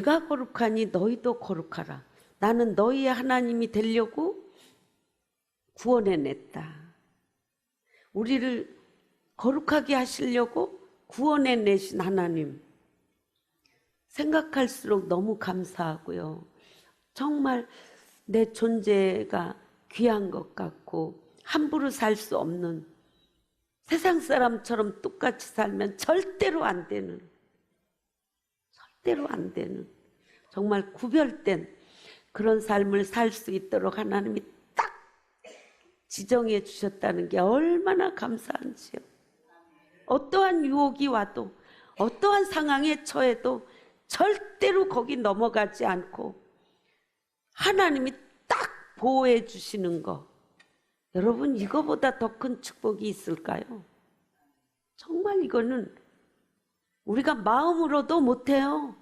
내가 거룩하니 너희도 거룩하라. 나는 너희의 하나님이 되려고 구원해냈다. 우리를 거룩하게 하시려고 구원해내신 하나님, 생각할수록 너무 감사하고요. 정말 내 존재가 귀한 것 같고 함부로 살 수 없는, 세상 사람처럼 똑같이 살면 절대로 안 되는, 정말 구별된 그런 삶을 살 수 있도록 하나님이 딱 지정해 주셨다는 게 얼마나 감사한지요. 어떠한 유혹이 와도, 어떠한 상황에 처해도 절대로 거기 넘어가지 않고 하나님이 딱 보호해 주시는 거, 여러분 이거보다 더 큰 축복이 있을까요? 정말 이거는 우리가 마음으로도 못해요.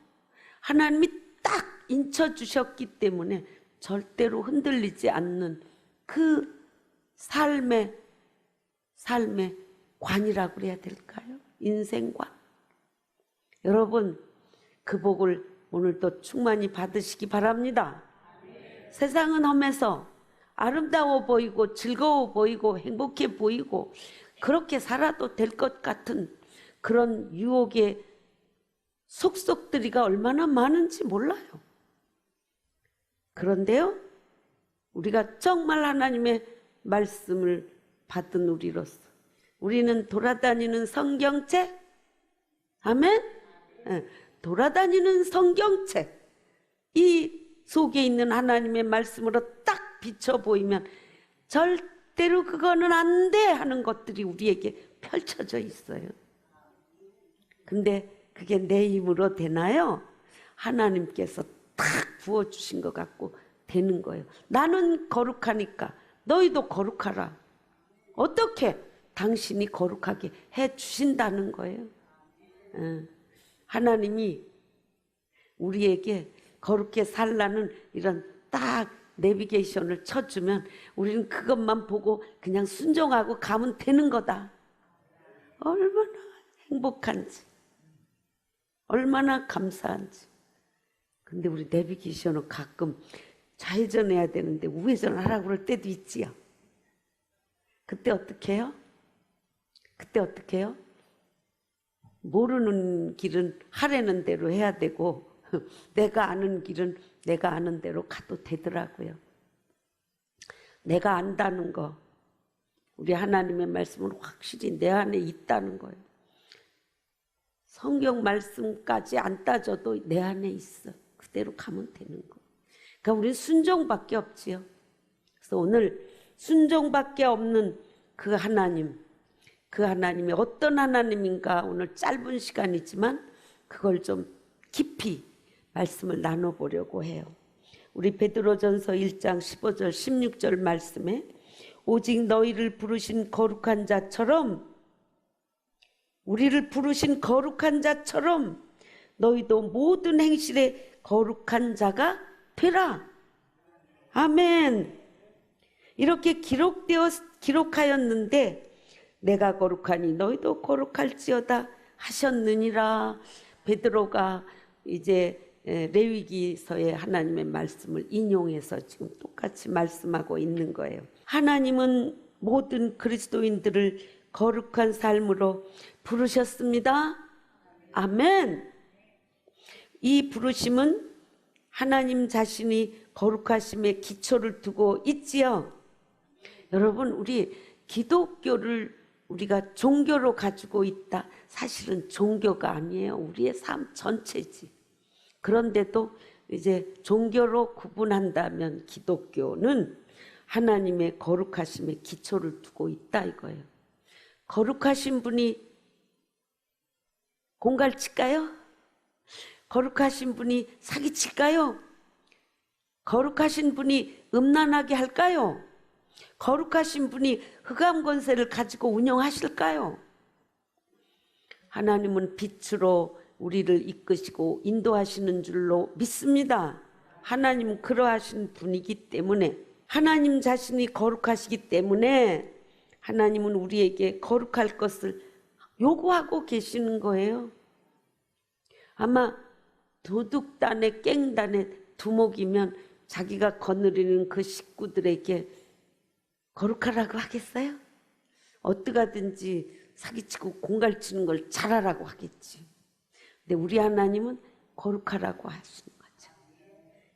하나님이 딱 인쳐 주셨기 때문에 절대로 흔들리지 않는 그 삶의 관이라고 그래야 될까요? 인생관. 여러분 그 복을 오늘도 충만히 받으시기 바랍니다. 세상은 험해서 아름다워 보이고 즐거워 보이고 행복해 보이고 그렇게 살아도 될 것 같은 그런 유혹의 속속들이가 얼마나 많은지 몰라요. 그런데요, 우리가 정말 하나님의 말씀을 받은 우리로서 우리는 돌아다니는 성경책, 아멘? 돌아다니는 성경책, 이 속에 있는 하나님의 말씀으로 딱 비춰 보이면 절대로 그거는 안 돼 하는 것들이 우리에게 펼쳐져 있어요. 근데 그게 내 힘으로 되나요? 하나님께서 딱 부어주신 것 같고 되는 거예요. 나는 거룩하니까 너희도 거룩하라. 어떻게? 당신이 거룩하게 해주신다는 거예요. 하나님이 우리에게 거룩해 살라는 이런 딱 내비게이션을 쳐주면 우리는 그것만 보고 그냥 순종하고 가면 되는 거다. 얼마나 행복한지, 얼마나 감사한지. 근데 우리 내비게이션은 가끔 좌회전해야 되는데 우회전 하라고 그럴 때도 있지요. 그때 어떻게 해요? 모르는 길은 하라는 대로 해야 되고 내가 아는 길은 내가 아는 대로 가도 되더라고요. 내가 안다는 거, 우리 하나님의 말씀은 확실히 내 안에 있다는 거예요. 성경 말씀까지 안 따져도 내 안에 있어. 그대로 가면 되는 거. 그러니까 우리는 순종밖에 없지요. 그래서 오늘 순종밖에 없는 그 하나님, 그 하나님이 어떤 하나님인가 오늘 짧은 시간이지만 그걸 좀 깊이 말씀을 나눠보려고 해요. 우리 베드로전서 1장 15절 16절 말씀에 오직 너희를 부르신 거룩한 자처럼, 우리를 부르신 거룩한 자처럼 너희도 모든 행실에 거룩한 자가 되라. 아멘. 이렇게 기록하였는데 내가 거룩하니 너희도 거룩할지어다 하셨느니라. 베드로가 이제 레위기서의 하나님의 말씀을 인용해서 지금 똑같이 말씀하고 있는 거예요. 하나님은 모든 그리스도인들을 거룩한 삶으로 부르셨습니다. 아멘. 이 부르심은 하나님 자신이 거룩하심에 기초를 두고 있지요. 여러분, 우리 기독교를 우리가 종교로 가지고 있다. 사실은 종교가 아니에요. 우리의 삶 전체지. 그런데도 이제 종교로 구분한다면 기독교는 하나님의 거룩하심에 기초를 두고 있다 이거예요. 거룩하신 분이 공갈칠까요? 거룩하신 분이 사기칠까요? 거룩하신 분이 음란하게 할까요? 거룩하신 분이 흑암 권세를 가지고 운영하실까요? 하나님은 빛으로 우리를 이끄시고 인도하시는 줄로 믿습니다. 하나님은 그러하신 분이기 때문에, 하나님 자신이 거룩하시기 때문에 하나님은 우리에게 거룩할 것을 요구하고 계시는 거예요. 아마 도둑단에 깽단에 두목이면 자기가 거느리는 그 식구들에게 거룩하라고 하겠어요? 어떡하든지 사기치고 공갈치는 걸 잘하라고 하겠지. 근데 우리 하나님은 거룩하라고 하시는 거죠.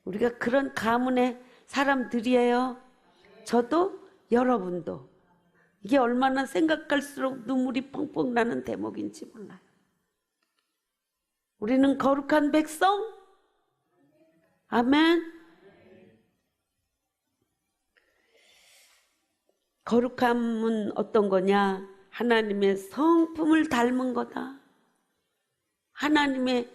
우리가 그런 가문의 사람들이에요. 저도 여러분도. 이게 얼마나 생각할수록 눈물이 펑펑 나는 대목인지 몰라요. 우리는 거룩한 백성? 아멘. 거룩함은 어떤 거냐? 하나님의 성품을 닮은 거다. 하나님의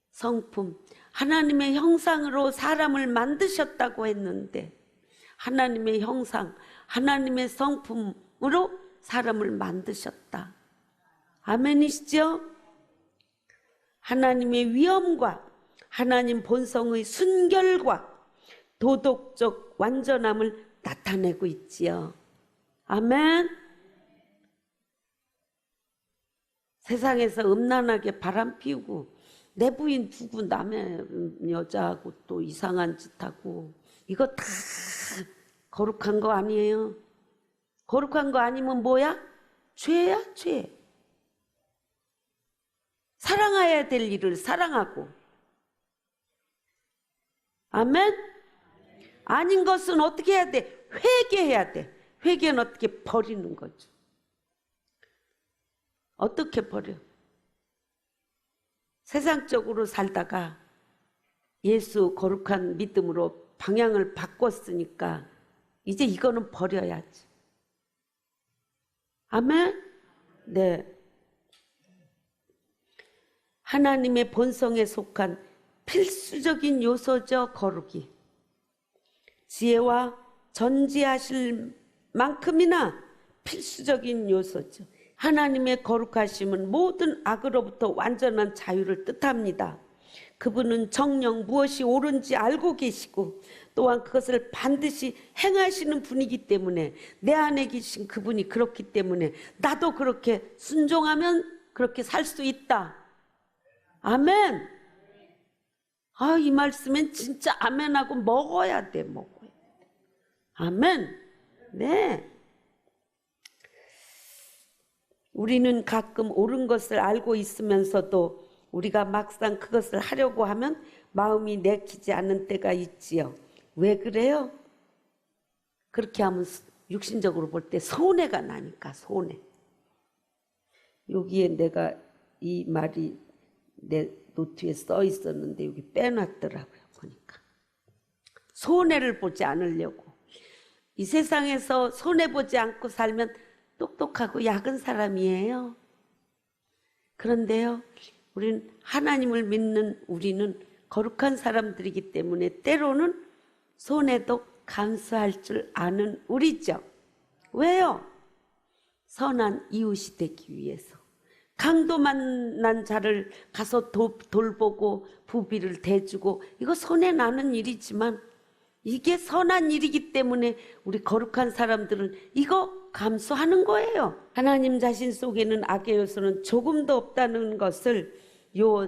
성품, 하나님의 형상으로 사람을 만드셨다고 했는데 하나님의 형상, 하나님의 성품으로 사람을 만드셨다. 아멘이시죠? 하나님의 위엄과 하나님 본성의 순결과 도덕적 완전함을 나타내고 있지요. 아멘. 세상에서 음란하게 바람 피우고 내 부인 두고 남의 여자하고 또 이상한 짓하고 이거 다 거룩한 거 아니에요. 거룩한 거 아니면 뭐야? 죄야, 죄. 사랑해야 될 일을 사랑하고. 아멘? 아닌 것은 어떻게 해야 돼? 회개해야 돼. 회개는 어떻게 버리는 거죠. 어떻게 버려? 세상적으로 살다가 예수 거룩한 믿음으로 방향을 바꿨으니까 이제 이거는 버려야지. 아멘? 네. 하나님의 본성에 속한 필수적인 요소죠, 거룩이. 지혜와 전지하실 만큼이나 필수적인 요소죠. 하나님의 거룩하심은 모든 악으로부터 완전한 자유를 뜻합니다. 그분은 정녕 무엇이 옳은지 알고 계시고 또한 그것을 반드시 행하시는 분이기 때문에 내 안에 계신 그분이 그렇기 때문에 나도 그렇게 순종하면 그렇게 살 수 있다. 아멘. 아, 이 말씀엔 진짜 아멘하고 먹어야 돼, 먹어야 돼. 아멘. 네. 우리는 가끔 옳은 것을 알고 있으면서도 우리가 막상 그것을 하려고 하면 마음이 내키지 않는 때가 있지요. 왜 그래요? 그렇게 하면 육신적으로 볼 때 손해가 나니까, 손해. 여기에 내가 이 말이 내 노트에 써 있었는데 여기 빼놨더라고요, 보니까. 손해를 보지 않으려고. 이 세상에서 손해보지 않고 살면 똑똑하고 약은 사람이에요. 그런데요, 우리는 하나님을 믿는 우리는 거룩한 사람들이기 때문에 때로는 손해도 감수할 줄 아는 우리죠. 왜요? 선한 이웃이 되기 위해서. 강도 만난 자를 가서 돌보고 부비를 대주고 이거 손해 나는 일이지만 이게 선한 일이기 때문에 우리 거룩한 사람들은 이거 감수하는 거예요. 하나님 자신 속에는 악의 요소는 조금도 없다는 것을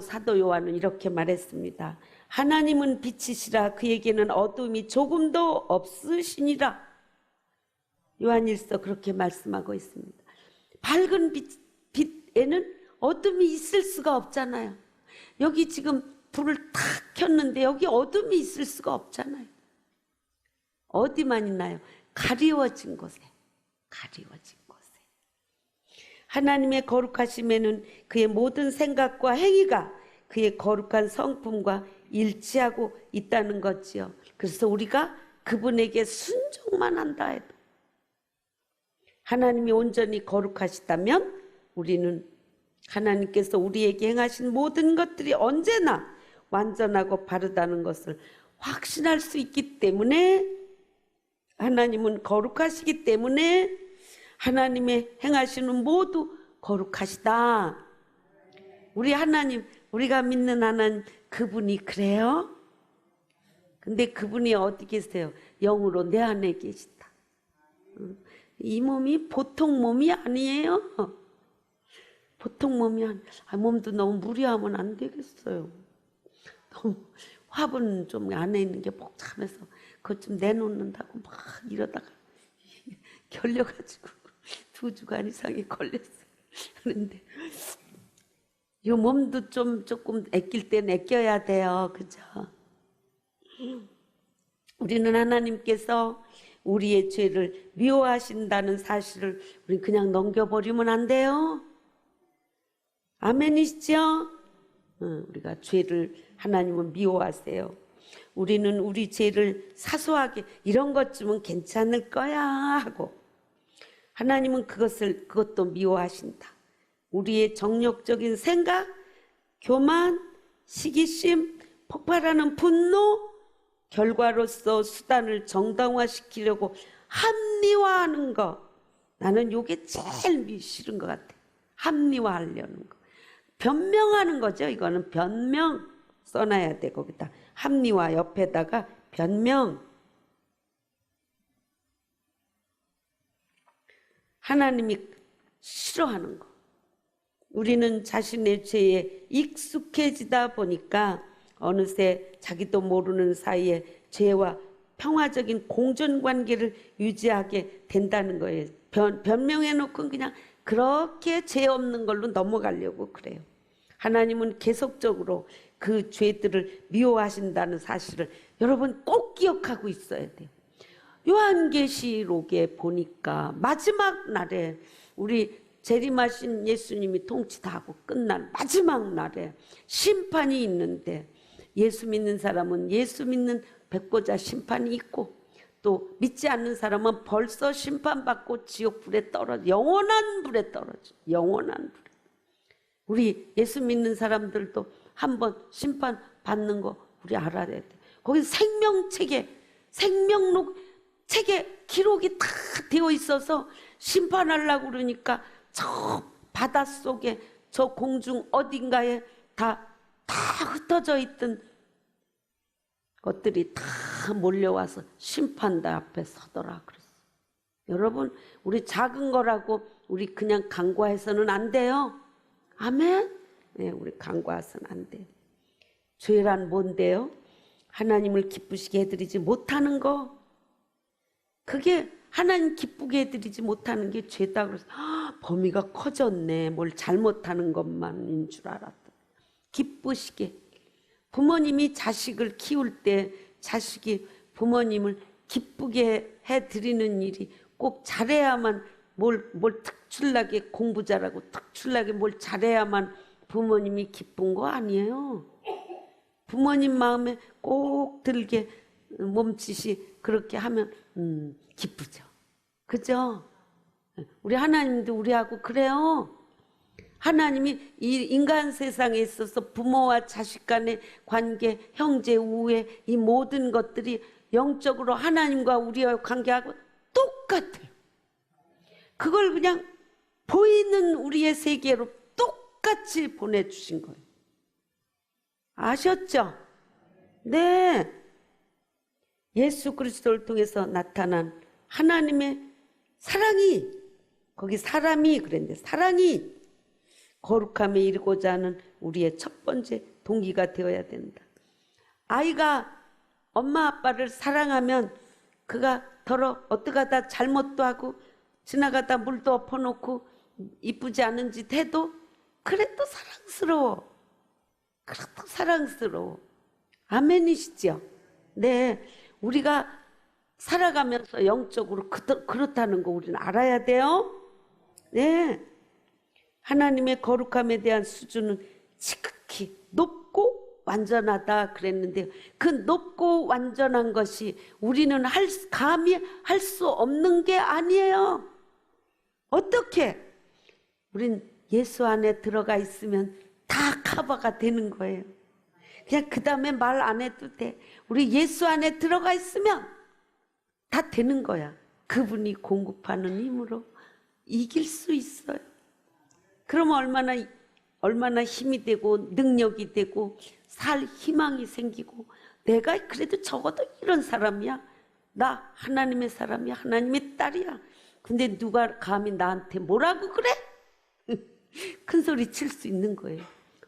사도 요한은 이렇게 말했습니다. 하나님은 빛이시라 그에게는 어둠이 조금도 없으시니라. 요한일서 그렇게 말씀하고 있습니다. 밝은 빛에는 어둠이 있을 수가 없잖아요. 여기 지금 불을 탁 켰는데 여기 어둠이 있을 수가 없잖아요. 어디만 있나요? 가리워진 곳에. 가리워진 곳에. 하나님의 거룩하심에는 그의 모든 생각과 행위가 그의 거룩한 성품과 일치하고 있다는 거지요. 그래서 우리가 그분에게 순종만 한다 해도 하나님이 온전히 거룩하시다면 우리는 하나님께서 우리에게 행하신 모든 것들이 언제나 완전하고 바르다는 것을 확신할 수 있기 때문에 하나님은 거룩하시기 때문에 하나님의 행하시는 모두 거룩하시다. 우리 하나님, 우리가 믿는 하나님 그분이 그래요? 근데 그분이 어디 계세요? 영으로 내 안에 계시다. 이 몸이 보통 몸이 아니에요. 보통 몸이 몸도 너무 무리하면 안 되겠어요. 너무 화분 좀 안에 있는 게 복잡해서 그것 좀 내놓는다고 막 이러다가 결려가지고 2주간 이상이 걸렸어요. 그런데 이 몸도 좀 조금 아낄 땐 아껴야 돼요. 그죠? 우리는 하나님께서 우리의 죄를 미워하신다는 사실을 우리 그냥 넘겨버리면 안 돼요. 아멘이시죠? 우리가 죄를 하나님은 미워하세요. 우리는 우리 죄를 사소하게 이런 것쯤은 괜찮을 거야 하고 하나님은 그것도 미워하신다. 우리의 정욕적인 생각, 교만, 시기심, 폭발하는 분노, 결과로서 수단을 정당화시키려고 합리화하는 거. 나는 이게 제일 싫은 것 같아. 합리화하려는 거. 변명하는 거죠. 이거는 변명 써놔야 돼. 거기다 합리화 옆에다가 변명. 하나님이 싫어하는 거. 우리는 자신의 죄에 익숙해지다 보니까 어느새 자기도 모르는 사이에 죄와 평화적인 공존관계를 유지하게 된다는 거예요. 변명해놓고 그냥 그렇게 죄 없는 걸로 넘어가려고 그래요. 하나님은 계속적으로 그 죄들을 미워하신다는 사실을 여러분 꼭 기억하고 있어야 돼요. 요한계시록에 보니까 마지막 날에 우리 재림하신 예수님이 통치 다 하고 끝난 마지막 날에 심판이 있는데 예수 믿는 사람은 예수 믿는 백보자 심판이 있고 또 믿지 않는 사람은 벌써 심판받고 지옥 불에 떨어져 영원한 불에 떨어져 영원한 불에. 우리 예수 믿는 사람들도 한번 심판 받는 거 우리 알아야 돼. 거기 생명책에 생명록 책에 기록이 다 되어 있어서 심판하려고 그러니까 저 바닷속에 저 공중 어딘가에 다 흩어져 있던 것들이 다 몰려와서 심판대 앞에 서더라 그랬어. 여러분 우리 작은 거라고 우리 그냥 간과해서는 안 돼요. 아멘? 네, 우리 간과해서는 안 돼요. 죄란 뭔데요? 하나님을 기쁘시게 해드리지 못하는 거. 그게 하나님 기쁘게 해드리지 못하는 게 죄다 그래서 범위가 커졌네. 뭘 잘못하는 것만인 줄 알았다. 기쁘시게. 부모님이 자식을 키울 때 자식이 부모님을 기쁘게 해드리는 일이 꼭 잘해야만 뭘 특출나게 공부 잘하고 특출나게 뭘 잘해야만 부모님이 기쁜 거 아니에요. 부모님 마음에 꼭 들게 몸짓이 그렇게 하면 기쁘죠. 그죠? 우리 하나님도 우리하고 그래요. 하나님이 이 인간 세상에 있어서 부모와 자식 간의 관계, 형제, 우애 이 모든 것들이 영적으로 하나님과 우리와 관계하고 똑같아요. 그걸 그냥 보이는 우리의 세계로 똑같이 보내주신 거예요. 아셨죠? 네. 예수 그리스도를 통해서 나타난 하나님의 사랑이 거기 사람이 그랬는데 사랑이 거룩함에 이르고자 하는 우리의 첫 번째 동기가 되어야 된다. 아이가 엄마 아빠를 사랑하면 그가 어떡하다 잘못도 하고 지나가다 물도 엎어놓고 이쁘지 않은 짓 해도 그래도 사랑스러워. 그래도 사랑스러워. 아멘이시죠? 네, 우리가 살아가면서 영적으로 그렇다는 거 우리는 알아야 돼요. 네, 하나님의 거룩함에 대한 수준은 지극히 높고 완전하다 그랬는데 그 높고 완전한 것이 우리는 감히 할 수 없는 게 아니에요. 어떻게? 우린 예수 안에 들어가 있으면 다 커버가 되는 거예요. 그냥 그 다음에 말 안 해도 돼. 우리 예수 안에 들어가 있으면 다 되는 거야. 그분이 공급하는 힘으로 이길 수 있어요. 그러면 얼마나 힘이 되고 능력이 되고 살 희망이 생기고 내가 그래도 적어도 이런 사람이야. 나 하나님의 사람이야. 하나님의 딸이야. 근데 누가 감히 나한테 뭐라고 그래? 큰 소리 칠 수 있는 거예요.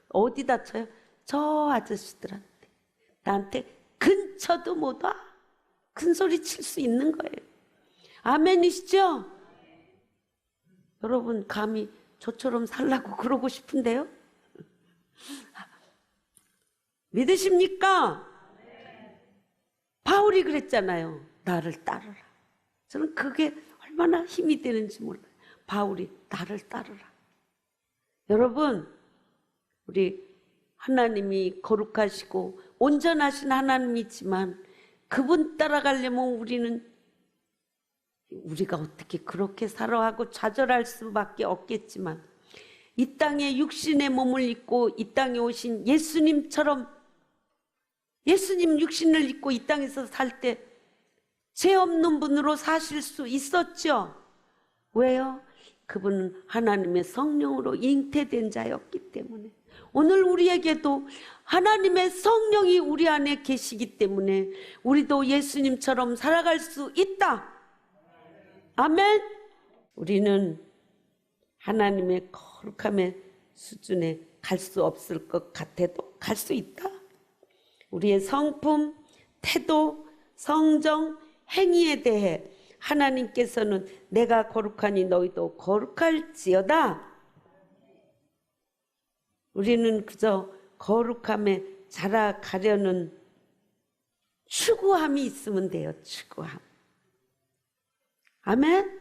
어디다 쳐요? 저 아저씨들한테. 나한테 근처도 못 와. 큰 소리 칠 수 있는 거예요. 아멘이시죠? 여러분 감히 저처럼 살라고 그러고 싶은데요? 믿으십니까? 바울이 그랬잖아요. 나를 따르라. 저는 그게 얼마나 힘이 되는지 몰라요. 바울이 나를 따르라. 여러분, 우리 하나님이 거룩하시고 온전하신 하나님이지만 그분 따라가려면 우리가 어떻게 그렇게 살아 하고 좌절할 수밖에 없겠지만 이 땅에 육신의 몸을 입고 이 땅에 오신 예수님처럼 예수님 육신을 입고 이 땅에서 살 때 죄 없는 분으로 사실 수 있었죠. 왜요? 그분은 하나님의 성령으로 잉태된 자였기 때문에. 오늘 우리에게도 하나님의 성령이 우리 안에 계시기 때문에 우리도 예수님처럼 살아갈 수 있다. 아멘. 우리는 하나님의 거룩함의 수준에 갈 수 없을 것 같아도 갈 수 있다. 우리의 성품, 태도, 성정, 행위에 대해 하나님께서는 내가 거룩하니 너희도 거룩할지어다. 우리는 그저 거룩함에 자라가려는 추구함이 있으면 돼요. 추구함. 아멘.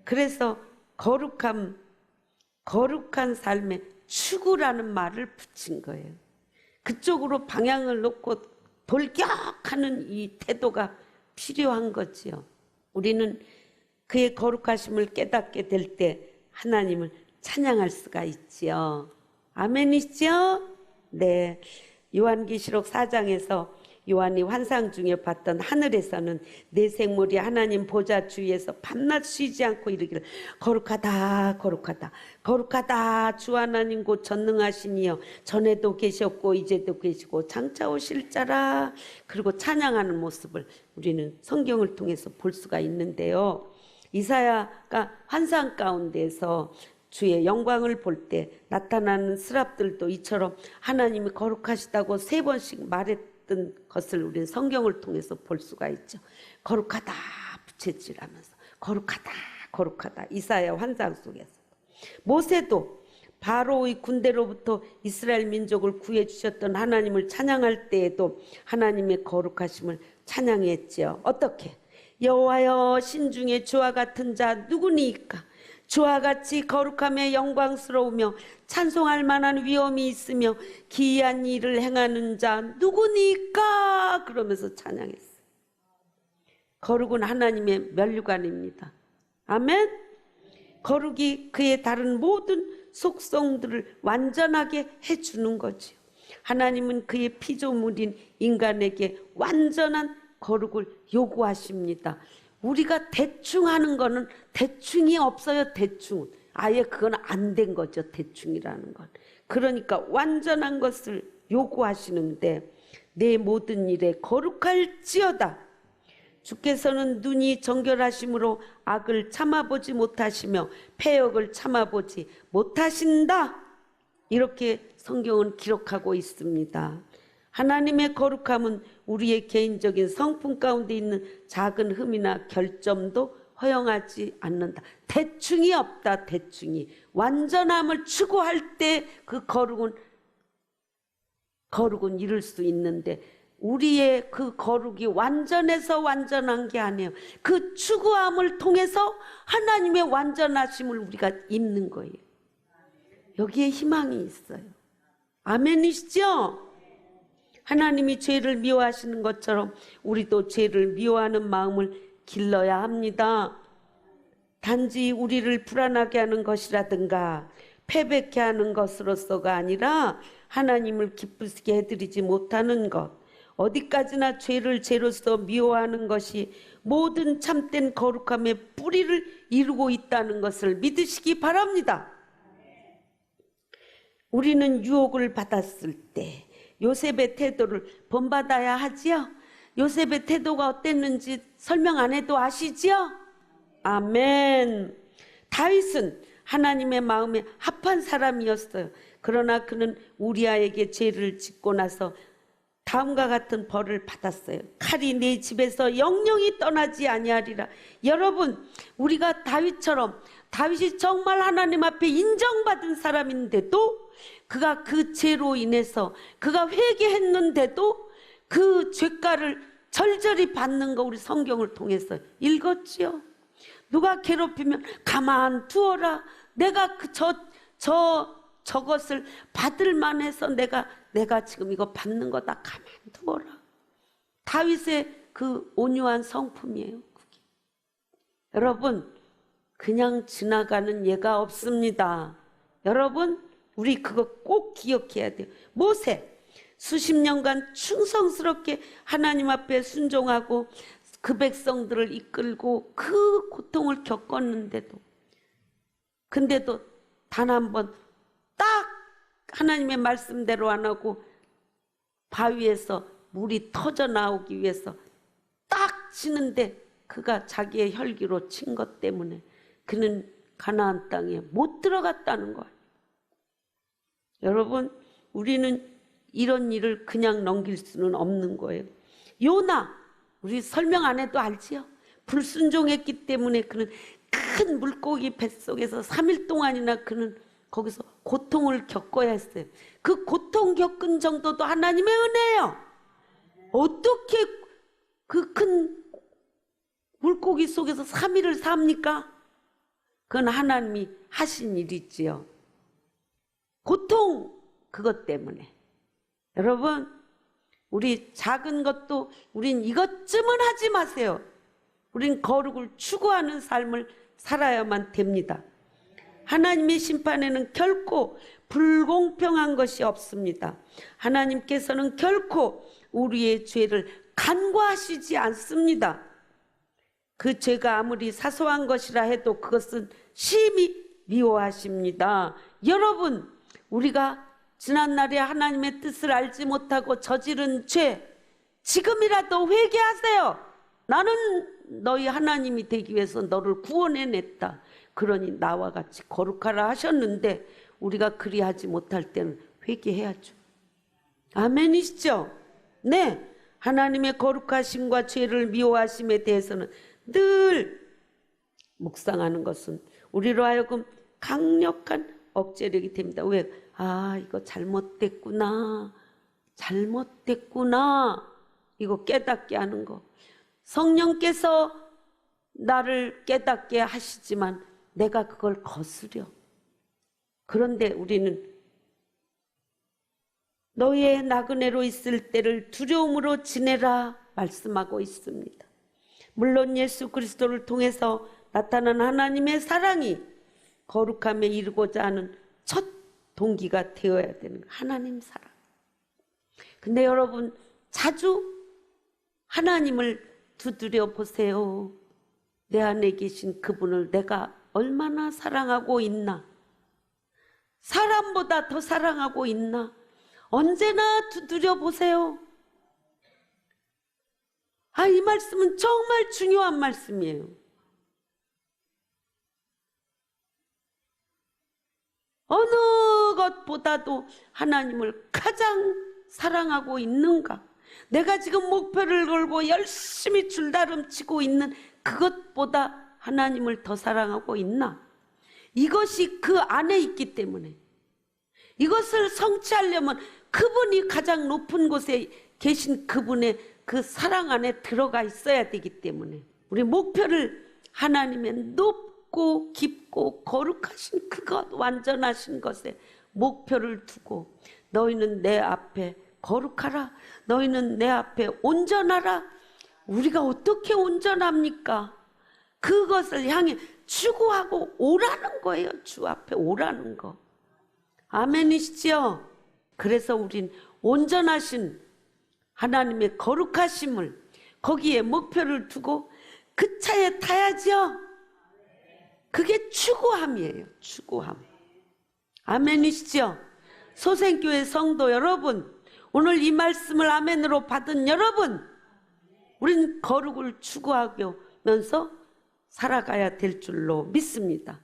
그래서 거룩한 삶에 추구라는 말을 붙인 거예요. 그쪽으로 방향을 놓고 돌격하는 이 태도가 필요한 거지요. 우리는 그의 거룩하심을 깨닫게 될 때 하나님을 찬양할 수가 있지요. 아멘이시죠? 네. 요한계시록 4장에서 요한이 환상 중에 봤던 하늘에서는 내 생물이 하나님 보좌 주위에서 밤낮 쉬지 않고 이르기를 거룩하다 거룩하다 거룩하다 주 하나님 곧 전능하시니여 전에도 계셨고 이제도 계시고 장차 오실 자라. 그리고 찬양하는 모습을 우리는 성경을 통해서 볼 수가 있는데요. 이사야가 환상 가운데서 주의 영광을 볼 때 나타나는 스랍들도 이처럼 하나님이 거룩하시다고 3번씩 말했던 것을 우리는 성경을 통해서 볼 수가 있죠. 거룩하다 부채질하면서 거룩하다 거룩하다. 이사야 환상 속에서. 모세도 바로의 군대로부터 이스라엘 민족을 구해주셨던 하나님을 찬양할 때에도 하나님의 거룩하심을 찬양했지요. 어떻게? 여호와여 신중에 주와 같은 자 누구니이까? 주와 같이 거룩함에 영광스러우며 찬송할 만한 위엄이 있으며 기이한 일을 행하는 자 누구니까? 그러면서 찬양했어요. 거룩은 하나님의 면류관입니다. 아멘. 거룩이 그의 다른 모든 속성들을 완전하게 해주는 거지요. 하나님은 그의 피조물인 인간에게 완전한 거룩을 요구하십니다. 우리가 대충 하는 거는 대충이 없어요. 대충. 아예 그건 안 된 거죠. 대충이라는 건. 그러니까 완전한 것을 요구하시는데 내 모든 일에 거룩할지어다. 주께서는 눈이 정결하심으로 악을 참아보지 못하시며 패역을 참아보지 못하신다. 이렇게 성경은 기록하고 있습니다. 하나님의 거룩함은 우리의 개인적인 성품 가운데 있는 작은 흠이나 결점도 허용하지 않는다. 대충이 없다. 대충이. 완전함을 추구할 때 그 거룩은 이룰 수 있는데 우리의 그 거룩이 완전해서 완전한 게 아니에요. 그 추구함을 통해서 하나님의 완전하심을 우리가 입는 거예요. 여기에 희망이 있어요. 아멘이시죠? 하나님이 죄를 미워하시는 것처럼 우리도 죄를 미워하는 마음을 길러야 합니다. 단지 우리를 불안하게 하는 것이라든가 패배케 하는 것으로서가 아니라 하나님을 기쁘시게 해드리지 못하는 것, 어디까지나 죄를 죄로서 미워하는 것이 모든 참된 거룩함의 뿌리를 이루고 있다는 것을 믿으시기 바랍니다. 우리는 유혹을 받았을 때 요셉의 태도를 본받아야 하지요. 요셉의 태도가 어땠는지 설명 안 해도 아시지요? 아멘. 다윗은 하나님의 마음에 합한 사람이었어요. 그러나 그는 우리아에게 죄를 짓고 나서 다음과 같은 벌을 받았어요. 칼이 내 집에서 영영이 떠나지 아니하리라. 여러분, 우리가 다윗처럼, 다윗이 정말 하나님 앞에 인정받은 사람인데도 그가 그 죄로 인해서 그가 회개했는데도 그 죄가를 절절히 받는 거 우리 성경을 통해서 읽었지요. 누가 괴롭히면 가만 두어라. 내가 저것을 받을 만해서 내가 지금 이거 받는 거다. 가만 두어라. 다윗의 그 온유한 성품이에요. 그게. 여러분, 그냥 지나가는 예가 없습니다. 여러분, 우리 그거 꼭 기억해야 돼요. 모세 수십 년간 충성스럽게 하나님 앞에 순종하고 그 백성들을 이끌고 그 고통을 겪었는데도, 근데도 단 한 번 딱 하나님의 말씀대로 안 하고 바위에서 물이 터져 나오기 위해서 딱 치는데 그가 자기의 혈기로 친 것 때문에 그는 가나안 땅에 못 들어갔다는 거예요. 여러분, 우리는 이런 일을 그냥 넘길 수는 없는 거예요. 요나, 우리 설명 안 해도 알지요? 불순종했기 때문에 그는 큰 물고기 뱃속에서 3일 동안이나 그는 거기서 고통을 겪어야 했어요. 그 고통 겪은 정도도 하나님의 은혜예요. 어떻게 그 큰 물고기 속에서 3일을 삽니까? 그건 하나님이 하신 일이지요. 고통, 그것 때문에. 여러분, 우리 작은 것도 우린 이것쯤은 하지 마세요. 우린 거룩을 추구하는 삶을 살아야만 됩니다. 하나님의 심판에는 결코 불공평한 것이 없습니다. 하나님께서는 결코 우리의 죄를 간과하시지 않습니다. 그 죄가 아무리 사소한 것이라 해도 그것은 심히 미워하십니다. 여러분, 우리가 지난날에 하나님의 뜻을 알지 못하고 저지른 죄, 지금이라도 회개하세요. 나는 너희 하나님이 되기 위해서 너를 구원해냈다. 그러니 나와 같이 거룩하라 하셨는데 우리가 그리하지 못할 때는 회개해야죠. 아멘이시죠? 네, 하나님의 거룩하심과 죄를 미워하심에 대해서는 늘 묵상하는 것은 우리로 하여금 강력한 억제력이 됩니다. 왜? 이거 잘못됐구나. 이거 깨닫게 하는 거. 성령께서 나를 깨닫게 하시지만 내가 그걸 거스려. 그런데 우리는 너희의 나그네로 있을 때를 두려움으로 지내라 말씀하고 있습니다. 물론 예수 그리스도를 통해서 나타난 하나님의 사랑이 거룩함에 이르고자 하는 첫 동기가 되어야 되는 거예요. 하나님 사랑. 근데 여러분, 자주 하나님을 두드려 보세요. 내 안에 계신 그분을 내가 얼마나 사랑하고 있나? 사람보다 더 사랑하고 있나? 언제나 두드려 보세요. 이 말씀은 정말 중요한 말씀이에요. 어느 것보다도 하나님을 가장 사랑하고 있는가? 내가 지금 목표를 걸고 열심히 줄다름치고 있는 그것보다 하나님을 더 사랑하고 있나? 이것이 그 안에 있기 때문에, 이것을 성취하려면 그분이 가장 높은 곳에 계신 그분의 그 사랑 안에 들어가 있어야 되기 때문에 우리 목표를 하나님의 높고 깊고 거룩하신 그것, 완전하신 것에 목표를 두고 너희는 내 앞에 거룩하라, 너희는 내 앞에 온전하라. 우리가 어떻게 온전합니까? 그것을 향해 추구하고 오라는 거예요. 주 앞에 오라는 거. 아멘이시죠? 그래서 우린 온전하신 하나님의 거룩하심을 거기에 목표를 두고 그 차에 타야죠. 그게 추구함이에요. 추구함. 아멘이시죠? 소생교회 성도 여러분, 오늘 이 말씀을 아멘으로 받은 여러분, 우린 거룩을 추구하면서 살아가야 될 줄로 믿습니다.